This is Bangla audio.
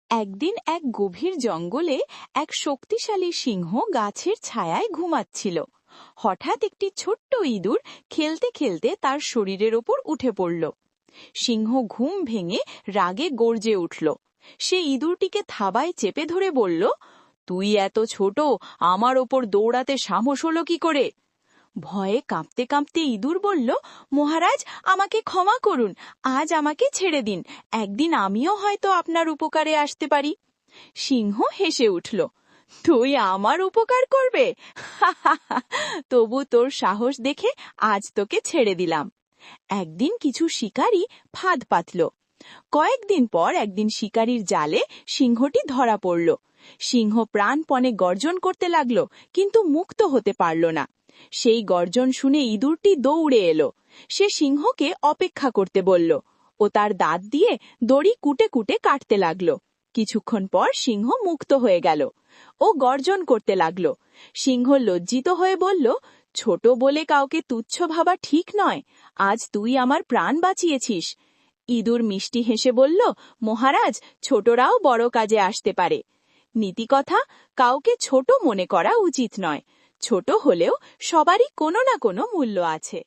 একদিন এক গভীর জঙ্গলে এক শক্তিশালী সিংহ গাছের ছায়ায় ঘুমাচ্ছিল। হঠাৎ একটি ছোট্ট ইঁদুর খেলতে খেলতে তার শরীরের ওপর উঠে পড়ল। সিংহ ঘুম ভেঙে রাগে গর্জে উঠল। সে ইঁদুরটিকে থাবায় চেপে ধরে বলল, তুই এত ছোট, আমার ওপর দৌড়াতে সাহস হলো কি করে? ভয়ে কাঁপতে কাঁপতে ইঁদুর বলল, মহারাজ, আমাকে ক্ষমা করুন, আজ আমাকে ছেড়ে দিন, একদিন আমিও হয়তো আপনার উপকারে আসতে পারি। সিংহ হেসে উঠল, তুই আমার উপকার করবে? তবু তোর সাহস দেখে আজ তোকে ছেড়ে দিলাম। একদিন কিছু শিকারী ফাঁদ পাতল। কয়েকদিন পর একদিন শিকারীর জালে সিংহটি ধরা পড়ল। সিংহ প্রাণপণে গর্জন করতে লাগল, কিন্তু মুক্ত হতে পারল না। সেই গর্জন শুনে ইঁদুরটি দৌড়ে এলো। সে সিংহকে অপেক্ষা করতে বলল ও তার দাঁত দিয়ে দড়ি কুটে কুটে কাটতে লাগল। কিছুক্ষণ পর সিংহ মুক্ত হয়ে গেল। ও গর্জন করতে লাগল। সিংহ লজ্জিত হয়ে বলল, ছোট বলে কাউকে তুচ্ছ ভাবা ঠিক নয়, আজ তুই আমার প্রাণ বাঁচিয়েছিস। ইঁদুর মিষ্টি হেসে বলল, মহারাজ, ছোটরাও বড় কাজে আসতে পারে। নীতিকথা, কাউকে ছোট মনে করা উচিত নয়। ছোট হলেও সবারই কোনো না কোনো মূল্য আছে।